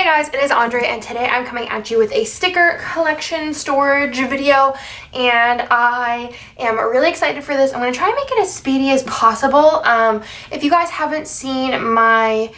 Hey guys, it is Andre and today I'm coming at you with a sticker collection storage video and I am really excited for this. I'm going to try and make it as speedy as possible. If you guys haven't seen my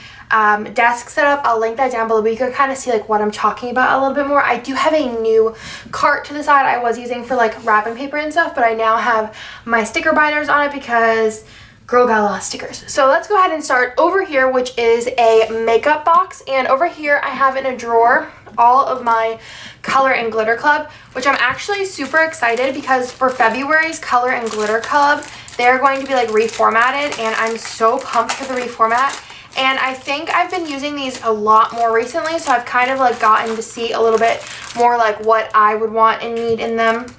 desk setup, I'll link that down below, but you can kind of see like what I'm talking about a little bit more. I do have a new cart to the side I was using for like wrapping paper and stuff, but I now have my sticker binders on it because girl got a lot of stickers. So let's go ahead and start over here, which is a makeup box. And over here I have in a drawer all of my Color and Glitter Club, which I'm actually super excited because for February's Color and Glitter Club, they're going to be like reformatted and I'm so pumped for the reformat. And I think I've been using these a lot more recently, so I've kind of like gotten to see a little bit more like what I would want and need in them.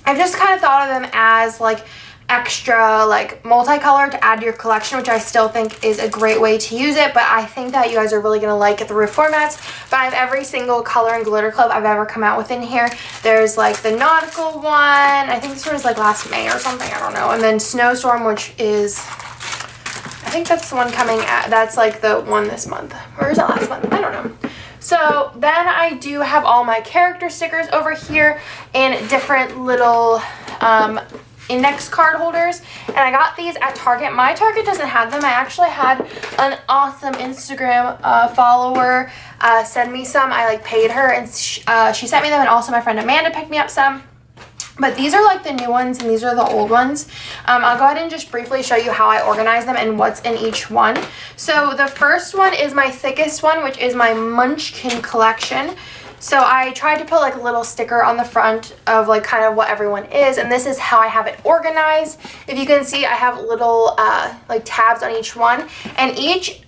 I've just kind of thought of them as like extra like multicolor to add to your collection, which I still think is a great way to use it, but I think that you guys are really gonna like the reformats. But I have every single Color and Glitter Club I've ever come out with in here. There's like the nautical one, I think this one was like last May or something, I don't know, and then Snowstorm, which is, I think that's the one coming at, that's like the one this month, or is that last month? I don't know. So then I do have all my character stickers over here in different little index card holders, and I got these at Target. My Target doesn't have them. I actually had an awesome Instagram follower send me some. I like paid her and she sent me them, and also my friend Amanda picked me up some. But these are like the new ones and these are the old ones. I'll go ahead and just briefly show you how I organize them and what's in each one. So the first one is my thickest one, which is my Munchkin collection. So I tried to put like a little sticker on the front of like kind of what everyone is, and this is how I have it organized. If you can see, I have little like tabs on each one, and each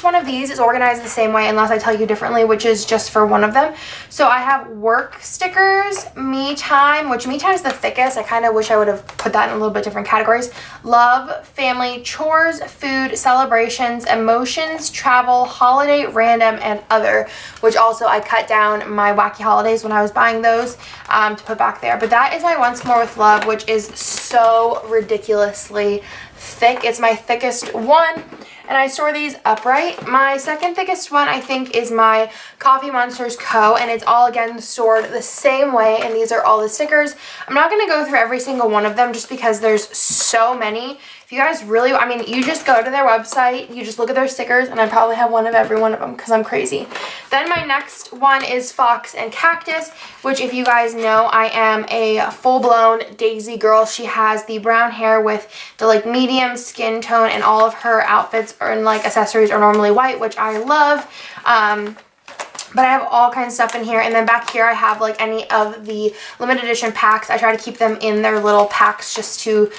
one of these is organized the same way unless I tell you differently, which is just for one of them. So I have work stickers, me time, which me time is the thickest. I kind of wish I would have put that in a little bit different categories. Love, family, chores, food, celebrations, emotions, travel, holiday, random, and other, which also I cut down my wacky holidays when I was buying those to put back there. But that is my Once More with Love, which is so ridiculously thick. It's my thickest one, and I store these upright. My second thickest one, I think, is my Coffee Monsters Co, and it's all again stored the same way, and these are all the stickers. I'm not going to go through every single one of them just because there's so many. If you guys really, I mean, you just go to their website, you just look at their stickers, and I probably have one of every one of them because I'm crazy. Then my next one is Fox and Cactus, which if you guys know, I am a full-blown Daisy girl. She has the brown hair with the like medium skin tone, and all of her outfits and like accessories are normally white, which I love. But I have all kinds of stuff in here, and then back here I have like any of the limited edition packs. I try to keep them in their little packs just to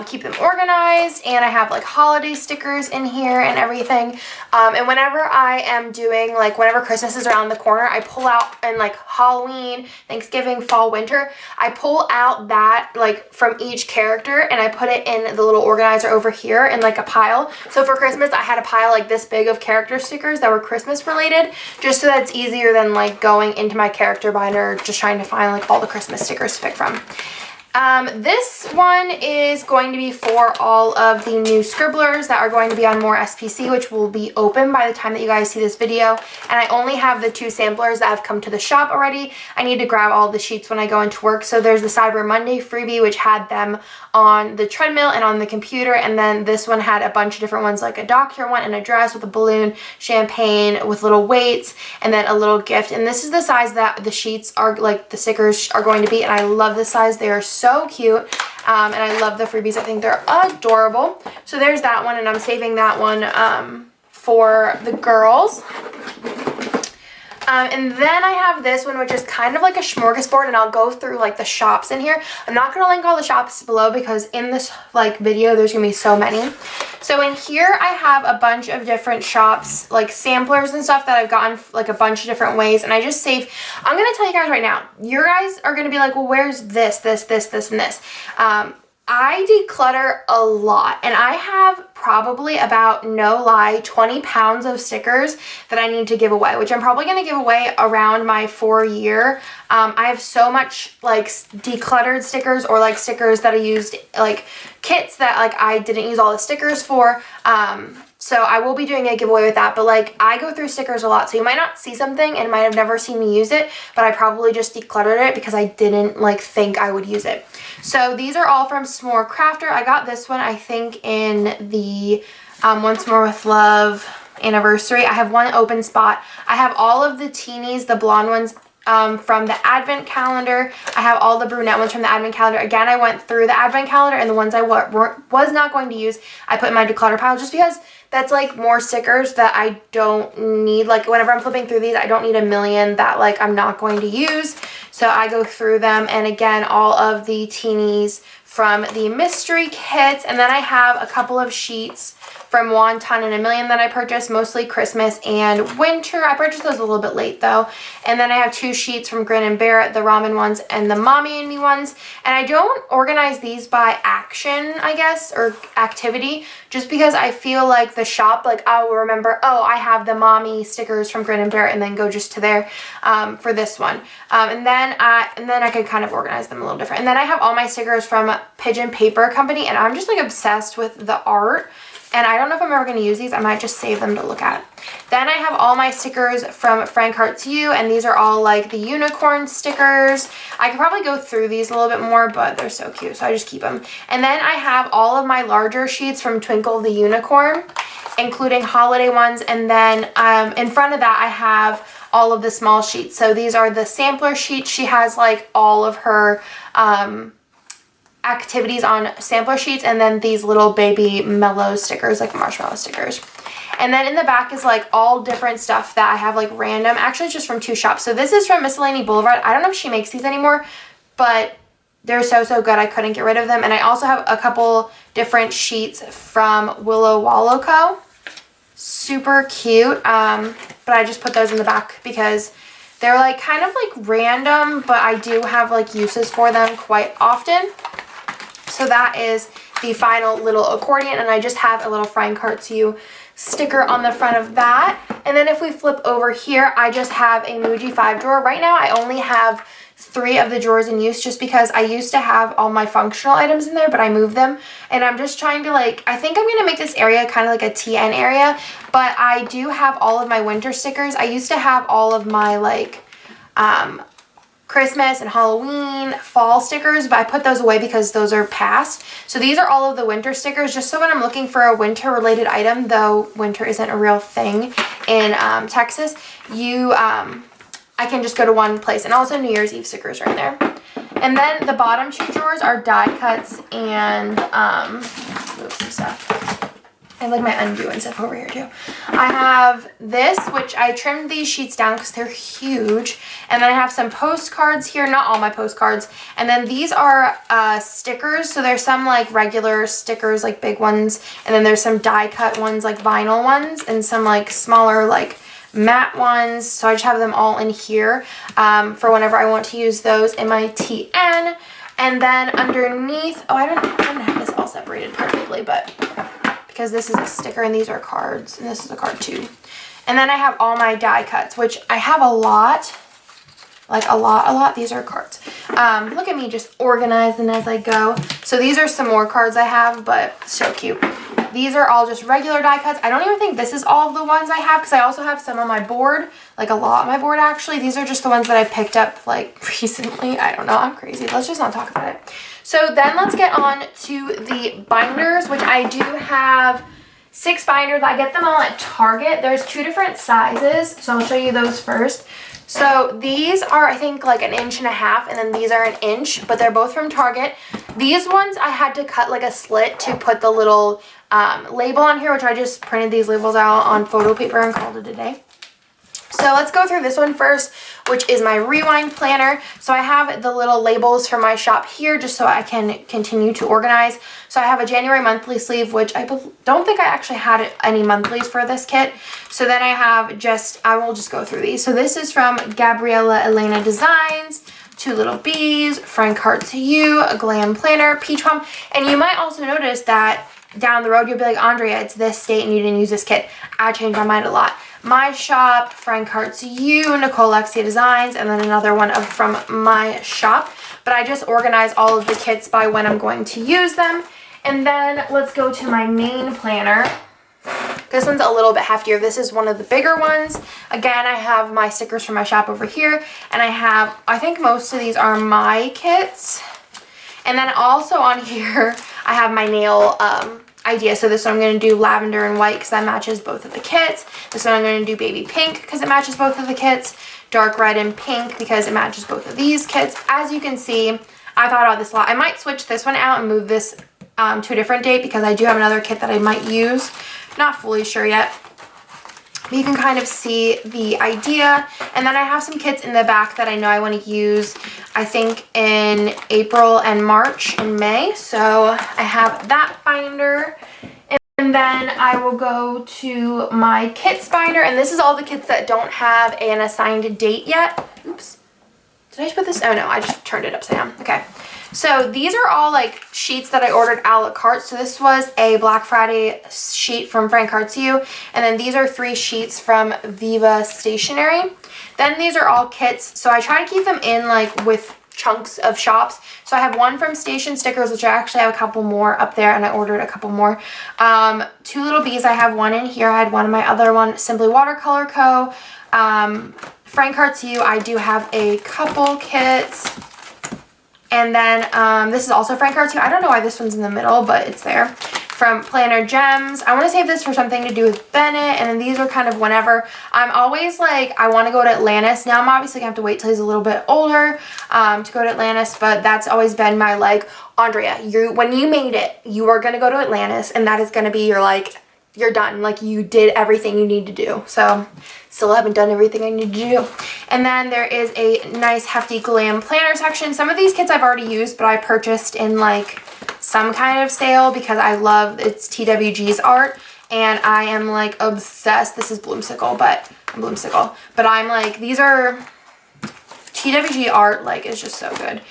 keep them organized, and I have like holiday stickers in here and everything. And whenever I am doing like, whenever Christmas is around the corner, I pull out, and like Halloween, Thanksgiving, fall, winter, I pull out that like from each character and I put it in the little organizer over here in like a pile. So for Christmas I had a pile like this big of character stickers that were Christmas related, just so that it's easier than like going into my character binder just trying to find like all the Christmas stickers to pick from. This one is going to be for all of the new Scribblers that are going to be on MoreSPC, which will be open by the time that you guys see this video. And I only have the 2 samplers that have come to the shop already. I need to grab all the sheets when I go into work. So there's the Cyber Monday freebie, which had them on the treadmill and on the computer. And then this one had a bunch of different ones, like a doctor one and a dress with a balloon, champagne with little weights, and then a little gift. And this is the size that the sheets are, like the stickers are going to be. And I love this size. They are so cute. And I love the freebies. I think they're adorable. So there's that one, and I'm saving that one for the girls. And then I have this one, which is kind of like a smorgasbord, and I'll go through like the shops in here. I'm not going to link all the shops below because in this like video there's going to be so many. So in here I have a bunch of different shops, like samplers and stuff that I've gotten like a bunch of different ways, and I just saved. I'm going to tell you guys right now, you guys are going to be like, well, where's this, and this? I declutter a lot, and I have probably about, no lie, 20 pounds of stickers that I need to give away, which I'm probably going to give away around my 4-year. I have so much like decluttered stickers, or like stickers that I used, like kits that like I didn't use all the stickers for. So I will be doing a giveaway with that, but like I go through stickers a lot, so you might not see something and might have never seen me use it, but I probably just decluttered it because I didn't like think I would use it. So these are all from S'more Crafter. I got this one I think in the Once More with Love anniversary. I have one open spot. I have all of the teenies, the blonde ones, from the advent calendar. I have all the brunette ones from the advent calendar. Again, I went through the advent calendar, and the ones I was not going to use, I put in my declutter pile just because that's like more stickers that I don't need. Like whenever I'm flipping through these, I don't need a million that like I'm not going to use. So I go through them, and again, all of the teenies from the mystery kits, and then I have a couple of sheets from Wonton and a Million that I purchased, mostly Christmas and winter. I purchased those a little bit late though. And then I have 2 sheets from Grin and Bear, the ramen ones and the Mommy and Me ones. And I don't organize these by action, I guess, or activity, just because I feel like the shop, like I will remember, oh, I have the Mommy stickers from Grin and Bear, and then go just to there for this one. And then I could kind of organize them a little different. And then I have all my stickers from Pigeon Paper Company, and I'm just like obsessed with the art. And I don't know if I'm ever going to use these. I might just save them to look at. Then I have all my stickers from Frank Hearts You, and these are all like the unicorn stickers. I could probably go through these a little bit more, but they're so cute, so I just keep them. And then I have all of my larger sheets from Twinkle the Unicorn, including holiday ones. And then in front of that, I have all of the small sheets. So these are the sampler sheets. She has like all of her activities on sampler sheets, and then these little baby mellow stickers, like marshmallow stickers. And then in the back is like all different stuff that I have, like random, actually just from 2 shops. So this is from Miscellany Boulevard. I don't know if she makes these anymore, but they're so good. I couldn't get rid of them. And I also have a couple different sheets from Willow Wallow Co. Super cute. But I just put those in the back because they're like kind of like random, but I do have like uses for them quite often. So that is the final little accordion, and I just have a little Frank Hearts You sticker on the front of that. And then if we flip over here, I just have a Muji 5 drawer. Right now I only have 3 of the drawers in use just because I used to have all my functional items in there, but I moved them. And I'm just trying to like, I think I'm going to make this area kind of like a TN area, but I do have all of my winter stickers. I used to have all of my like Christmas and Halloween fall stickers, but I put those away because those are past. So these are all of the winter stickers, just so when I'm looking for a winter related item, though winter isn't a real thing in Texas, I can just go to one place. And also New Year's Eve stickers are in there. And then the bottom 2 drawers are die cuts and move some stuff. I have like my undo and stuff over here too. I have this, which I trimmed these sheets down because they're huge. And then I have some postcards here, not all my postcards. And then these are stickers. So there's some like regular stickers, like big ones. And then there's some die cut ones, like vinyl ones, and some like smaller like matte ones. So I just have them all in here for whenever I want to use those in my TN. And then underneath, oh, I don't have this all separated perfectly, but because this is a sticker and these are cards, and this is a card too. And then I have all my die cuts, which I have a lot, like a lot. These are cards. Look at me just organizing as I go. So these are some more cards I have, but so cute. These are all just regular die cuts. I don't even think this is all of the ones I have because I also have some on my board, like a lot on my board actually. These are just the ones that I picked up like recently. I don't know, I'm crazy. Let's just not talk about it. So then let's get on to the binders, which I do have 6 binders. I get them all at Target. There's 2 different sizes, so I'll show you those first. So these are, I think, like 1.5 inches, and then these are 1 inch, but they're both from Target. These ones I had to cut like a slit to put the little label on here, which I just printed these labels out on photo paper and called it a day. So let's go through this one first, which is my Rewind planner. So I have the little labels for my shop here just so I can continue to organize. So I have a January monthly sleeve, which I don't think I actually had any monthlies for this kit. So then I have I will just go through these. So this is from Gabriella Elena Designs, 2 Little Bees, Frank Hearts You, a Glam Planner, Peach Pom. And you might also notice that down the road you'll be like, Andrea, it's this date and you didn't use this kit. I changed my mind a lot. My shop, Frank Hearts You, Nicole Lexia Designs, and then another one from my shop. But I just organize all of the kits by when I'm going to use them. And then let's go to my main planner. This one's a little bit heftier. This is one of the bigger ones. Again, I have my stickers from my shop over here, and I think most of these are my kits. And then also on here, I have my nail idea. So this one I'm going to do lavender and white because that matches both of the kits. This one I'm going to do baby pink because it matches both of the kits. Dark red and pink because it matches both of these kits. As you can see, I thought about this a lot. I might switch this one out and move this to a different date because I do have another kit that I might use. Not fully sure yet. But you can kind of see the idea. And then I have some kits in the back that I know I want to use, I think in April and March and May. So I have that binder. And then I will go to my kits binder. And this is all the kits that don't have an assigned date yet. Oops. Did I just put this? Oh no, I just turned it upside down. Okay. So these are all like sheets that I ordered a la carte. So this was a Black Friday sheet from Frank Cartier, and then these are 3 sheets from Viva Stationery. Then these are all kits. So I try to keep them in like with chunks of shops. So I have one from Station Stickers, which I actually have a couple more up there, and I ordered a couple more. 2 Little Bees, I have one in here. I had one in my other one, Simply Watercolor Co. Frank Cartier, I do have a couple kits. And then this is also Frank Cartier. I don't know why this one's in the middle, but it's there. From Planner Gems. I want to save this for something to do with Bennett. And then these are kind of whenever. I'm always like, I want to go to Atlantis. Now I'm obviously going to have to wait till he's a little bit older to go to Atlantis. But that's always been my like, Andrea, when you made it, you are going to go to Atlantis. And that is going to be your like, you're done. Like you did everything you need to do. So still haven't done everything I need to do. And then there is a nice hefty Glam Planner section. Some of these kits I've already used, but I purchased in like some kind of sale because I love it's TWG's art and I am like obsessed. This is Bloomsicle, but I'm like, these are TWG art, like it's just so good.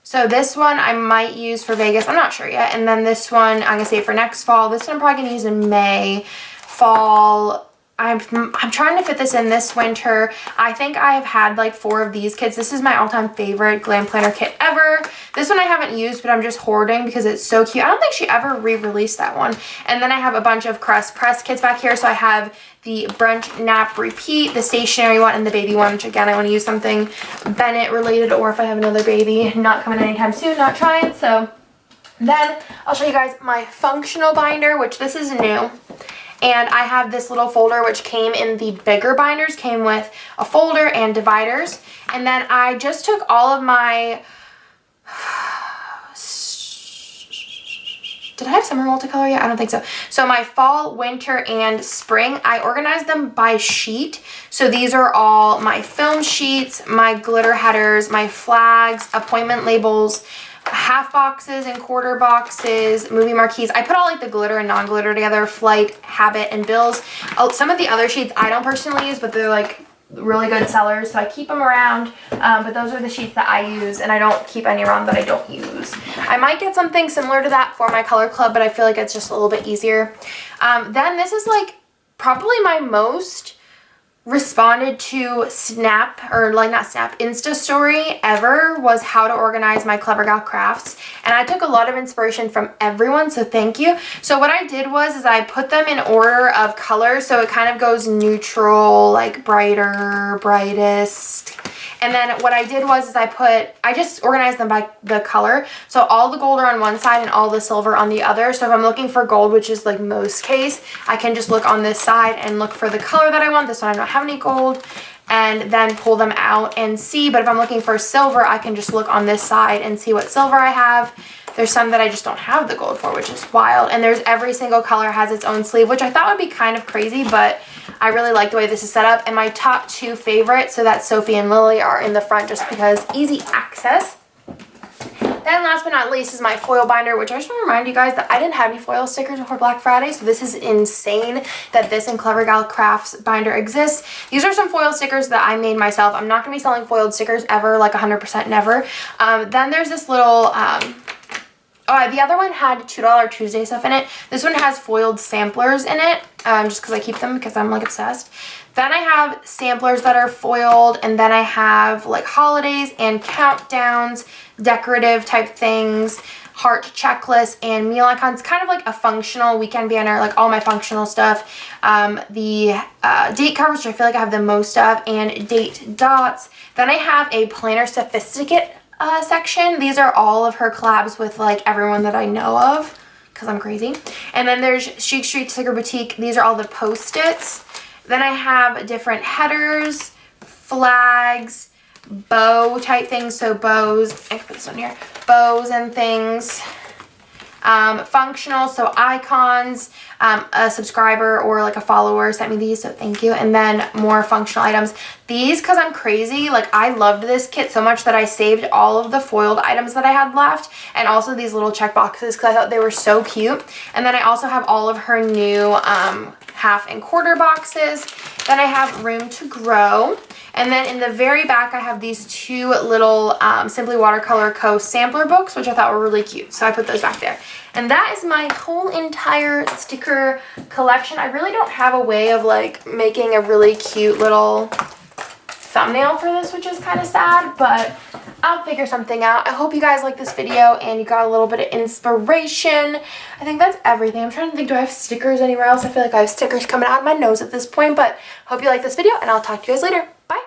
So this one I might use for Vegas. I'm not sure yet. And then this one I'm going to save for next fall. This one I'm probably going to use in May. Fall, I'm trying to fit this in this winter. I think I have had like 4 of these kits. This is my all-time favorite Glam Planner kit ever. This one I haven't used, but I'm just hoarding because it's so cute. I don't think she ever re-released that one. And then I have a bunch of Crest Press kits back here. So I have the Brunch Nap Repeat, the stationery one, and the baby one, which again, I want to use something Bennett related, or if I have another baby, not coming anytime soon, not trying. So then I'll show you guys my functional binder, which this is new. And I have this little folder which came in the bigger binders, came with a folder and dividers. And then I just took all of my, did I have summer multicolor yet? I don't think so. So my fall, winter, and spring, I organized them by sheet. So these are all my film sheets, my glitter headers, my flags, appointment labels, half boxes and quarter boxes, movie marquees. I put all like the glitter and non-glitter together, flight, habit, and bills. Oh, some of the other sheets I don't personally use, but they're like really good sellers, so I keep them around. But those are the sheets that I use, and I don't keep any around that I don't use. I might get something similar to that for my color club, but I feel like it's just a little bit easier. Then this is like probably my most responded to Snap, or like not Snap, Insta story ever, was how to organize my Clever Gal crafts. And I took a lot of inspiration from everyone, so thank you. So what I did was I put them in order of color, so it kind of goes neutral, like brighter, brightest. And then what I did was I just organized them by the color. So all the gold are on one side and all the silver on the other. So if I'm looking for gold, which is like most case, I can just look on this side and look for the color that I want. This one I don't have any gold, and then pull them out and see. But if I'm looking for silver, I can just look on this side and see what silver I have. There's some that I just don't have the gold for, which is wild. And there's every single color has its own sleeve, which I thought would be kind of crazy, but I really like the way this is set up. And my top 2 favorites, so that's Sophie and Lily, are in the front just because easy access. Then last but not least is my foil binder, which I just want to remind you guys that I didn't have any foil stickers before Black Friday, so this is insane that this and Clever Gal Crafts binder exists. These are some foil stickers that I made myself. I'm not going to be selling foiled stickers ever, like 100% never. Then there's this little... the other one had $2 Tuesday stuff in it. This one has foiled samplers in it, just because I keep them because I'm like obsessed. Then I have samplers that are foiled, and then I have like holidays and countdowns, decorative type things. heart checklist and meal icons, kind of like a functional weekend banner, like all my functional stuff. The date covers, which I feel like I have the most of, and date dots. Then I have a planner sophisticate section. These are all of her collabs with like everyone that I know of, because I'm crazy. And then there's Chic Street Sticker Boutique. These are all the post-its. Then I have different headers, flags, bow type things, so bows, I can put this on here, bows and things. Functional, so icons, a subscriber or like a follower sent me these, so thank you. And then more functional items. These, because I'm crazy, like I loved this kit so much that I saved all of the foiled items that I had left, and also these little check boxes because I thought they were so cute. And then I also have all of her new half and quarter boxes. Then I have Room to Grow. And then in the very back, I have these two little Simply Watercolor Co. sampler books, which I thought were really cute. So I put those back there. And that is my whole entire sticker collection. I really don't have a way of like making a really cute little thumbnail for this, which is kind of sad, but I'll figure something out. I hope you guys like this video and you got a little bit of inspiration. I think that's everything. I'm trying to think, do I have stickers anywhere else? I feel like I have stickers coming out of my nose at this point, but hope you like this video and I'll talk to you guys later. Bye.